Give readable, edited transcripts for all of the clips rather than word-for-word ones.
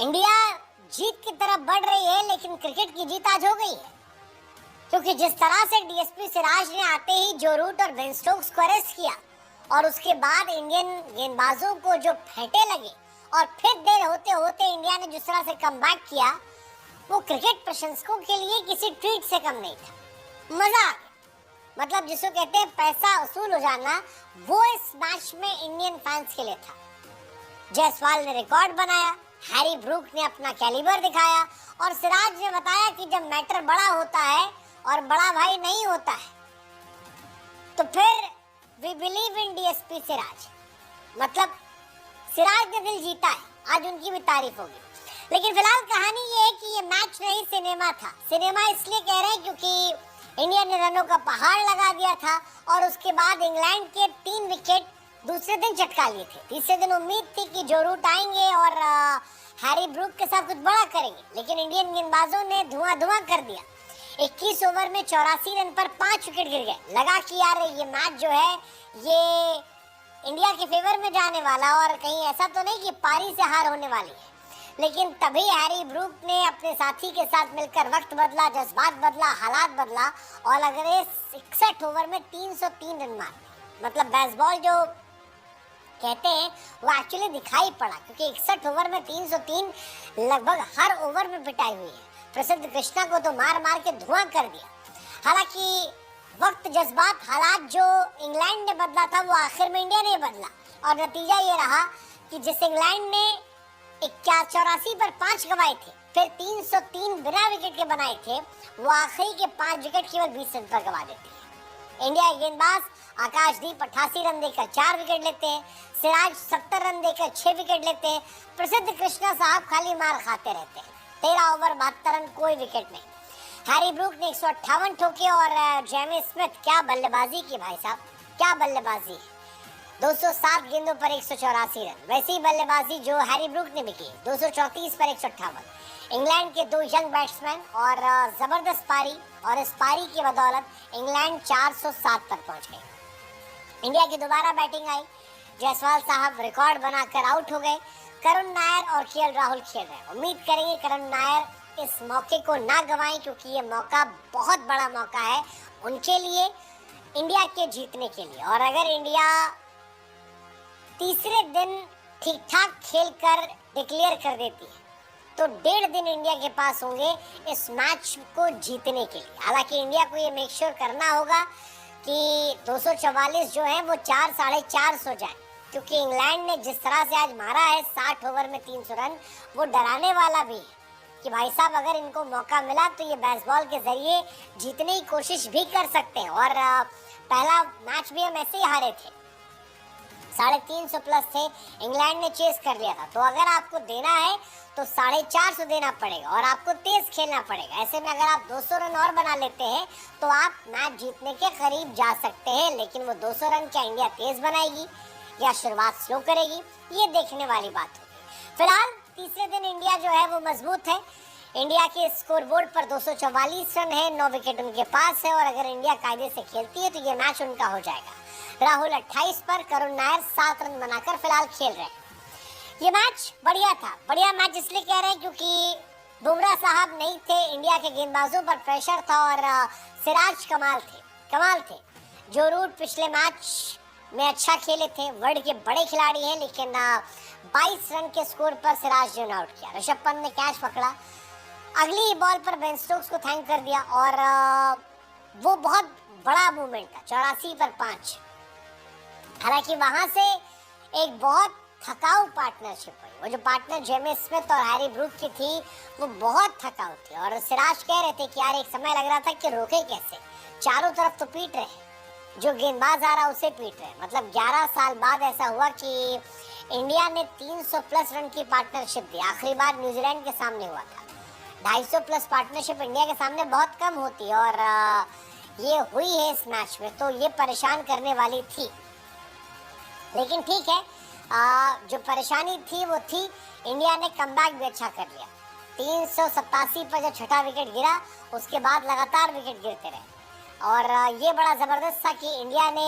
India जीत की तरफ बढ़ रही है, लेकिन क्रिकेट की जीत आज हो गई है, क्योंकि जिस तरह से डीएसपी सिराज ने आते ही जो रूट और बेन स्टोक्स को अरेस्ट किया और उसके बाद इंडियन गेंदबाजों को जो फेंटे लगे और फिर देर होते होते इंडिया ने जिस तरह से कमबैक किया, वो क्रिकेट प्रशंसकों के लिए किसी ट्वीट से कम नहीं था। मजा आ गया। मतलब जिसको कहते हैं पैसा वसूल हो जाना, वो इस मैच में इंडियन फैंस के लिए था। जायसवाल ने रिकॉर्ड बनाया, हैरी ब्रूक ने अपना कैलिबर दिखाया और सिराज ने बताया कि जब मैटर बड़ा होता है और बड़ा भाई नहीं होता है तो फिर we believe in DSP Siraj. मतलब सिराज ने दिल जीता है, आज उनकी भी तारीफ होगी। लेकिन फिलहाल कहानी ये है कि ये मैच नहीं सिनेमा था। सिनेमा इसलिए कह रहे हैं क्योंकि इंडिया ने रनों का पहाड़ लगा दिया था और उसके बाद इंग्लैंड के 3 विकेट दूसरे दिन चटका लिए थे। तीसरे दिन उम्मीद थी कि जो रूट आएंगे और हैरी ब्रूक के साथ कुछ बड़ा करेंगे, लेकिन इंडियन गेंदबाजों ने धुआं कर दिया। 21 ओवर में 84 रन पर 5 विकेट गिर गए। लगा कि यार ये मैच जो है ये इंडिया के फेवर में जाने वाला और कहीं ऐसा तो नहीं कि पारी से हार होने वाली है। लेकिन तभी हैरी ब्रूक ने अपने साथी के साथ मिलकर वक्त बदला, जज्बात बदला, हालात बदला और अगले 61 ओवर में 303 रन मारे। मतलब बेसबॉल जो कहते हैं वो एक्चुअली दिखाई पड़ा, क्योंकि 61 ओवर में 303 लगभग हर ओवर में पिटाई हुई है। प्रसिद्ध कृष्णा को तो मार मार के धुआं कर दिया। हालांकि वक्त, जज्बात, हालात जो इंग्लैंड ने बदला था वो आखिर में इंडिया ने बदला और नतीजा ये रहा कि जिस इंग्लैंड ने 84 पर 5 गंवाए थे, फिर 303 बिना विकेट के बनाए थे, वो आखिरी के 5 विकेट केवल 20 रन पर गंवा देते हैं। इंडिया के गेंदबाज आकाशदीप 88 रन देकर 4 विकेट लेते हैं, सिराज 70 रन देकर 6 विकेट लेते हैं, प्रसिद्ध कृष्णा साहब खाली मार खाते रहते हैं। 13 ओवर 72 रन, कोई विकेट नहीं। हैरी ब्रूक ने 158 ठोके और जेमी स्मिथ क्या बल्लेबाजी की भाई साहब, क्या बल्लेबाजी। 207 गेंदों पर 184 रन। वैसी बल्लेबाजी जो हैरी ब्रूक ने भी की, 234 पर 158। इंग्लैंड के 2 यंग बैट्समैन और जबरदस्त पारी, और इस पारी की बदौलत इंग्लैंड 407 पर पहुंच गई। इंडिया की दोबारा बैटिंग आई, जायसवाल साहब रिकॉर्ड बनाकर आउट हो गए। करुण नायर और केएल राहुल खेल रहे हैं। उम्मीद करेंगे करुण नायर इस मौके को ना गंवाएं, क्योंकि ये मौका बहुत बड़ा मौका है उनके लिए, इंडिया के जीतने के लिए। और अगर इंडिया तीसरे दिन ठीक ठाक खेलकर डिक्लेयर कर देती है तो 1.5 दिन इंडिया के पास होंगे इस मैच को जीतने के लिए। हालांकि इंडिया को ये मेक श्योर करना होगा कि 244 जो है वो 4 साढ़े 400 जाए, क्योंकि इंग्लैंड ने जिस तरह से आज मारा है 60 ओवर में 300 रन, वो डराने वाला भी है कि भाई साहब अगर इनको मौका मिला तो ये बेसबॉल के जरिए जीतने की कोशिश भी कर सकते हैं। और पहला मैच भी हम ऐसे ही हारे थे, 350 प्लस थे, इंग्लैंड ने चेस कर लिया था। तो अगर आपको देना है तो 450 देना पड़ेगा और आपको तेज खेलना पड़ेगा। ऐसे में अगर आप 200 रन और बना लेते हैं तो आप मैच जीतने के करीब जा सकते हैं। लेकिन वो 200 रन क्या इंडिया तेज बनाएगी या शुरुआत स्लो करेगी, ये देखने वाली बात होगी। फिलहाल तीसरे दिन इंडिया जो है वो मजबूत है। इंडिया के स्कोर बोर्ड पर 244 रन है, 9 विकेट उनके पास है और अगर इंडिया कायदे से खेलती है तो ये मैच उनका हो जाएगा। राहुल 28 पर, करुण नायर 7 रन बनाकर फिलहाल खेल रहे हैं। ये मैच बढ़िया था। बढ़िया मैच इसलिए कह रहे हैं क्योंकि बुमराह साहब नहीं थे, इंडिया के गेंदबाजों पर प्रेशर था और सिराज कमाल थे। जो रूट पिछले मैच में अच्छा खेले थे, वर्ल्ड के बड़े खिलाड़ी हैं, लेकिन 22 रन के स्कोर पर सिराज ने आउट किया। ऋषभ पंत ने कैच पकड़ा, अगली बॉल पर बेन स्टोक्स को थैंक कर दिया और वो बहुत बड़ा मूवमेंट था, 84 पर 5। हालांकि वहां से एक बहुत थकाऊ पार्टनरशिप हुई। वो जो पार्टनर जेमी स्मिथ और हैरी ब्रूक की थी वो बहुत थकाऊ थी और सिराज कह रहे थे कि यार एक समय लग रहा था कि रोके कैसे, चारों तरफ तो पीट रहे हैं, जो गेंदबाज आ रहा उसे पीट रहे हैं। मतलब 11 साल बाद ऐसा हुआ कि इंडिया ने 300 प्लस रन की पार्टनरशिप दी। आखिरी बार न्यूजीलैंड के सामने हुआ था। 250 प्लस पार्टनरशिप इंडिया के सामने बहुत कम होती है और ये हुई है इस मैच में, तो ये परेशान करने वाली थी। लेकिन ठीक है, जो परेशानी थी वो थी, इंडिया ने कमबैक भी अच्छा कर लिया। 387 पर जब छठा विकेट गिरा उसके बाद लगातार विकेट गिरते रहे और ये बड़ा ज़बरदस्त था कि इंडिया ने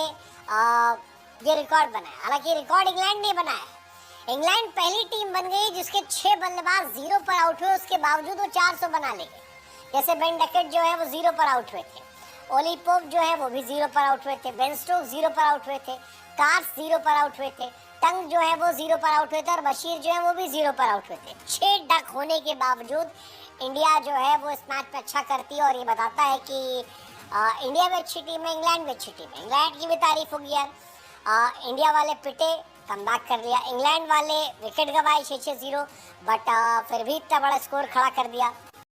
ये रिकॉर्ड बनाया। हालांकि रिकॉर्ड इंग्लैंड ने बनाया है, इंग्लैंड पहली टीम बन गई जिसके 6 बल्लेबाज 0 पर आउट हुए, उसके बावजूद वो 400 बना ले गए। जैसे बेन डकेट जो है वो 0 पर आउट हुए थे, ओली पोप जो है वो भी 0 पर आउट हुए थे, बेन स्टोक्स 0 पर आउट हुए थे, कार्स 0 पर आउट हुए थे, टंग जो है वो 0 पर आउट हुए थे और बशीर जो है वो भी 0 पर आउट हुए थे। 6 डक होने के बावजूद इंडिया जो है वो इस मैच में अच्छा करती है और ये बताता है कि इंडिया भी अच्छी टीम है, इंग्लैंड भी अच्छी टीम है। इंग्लैंड की भी तारीफ होगी यार, इंडिया वाले पिटे, कमबैक कर लिया, इंग्लैंड वाले विकेट गवाए 6-6-0, बट फिर भी इतना बड़ा स्कोर खड़ा कर दिया।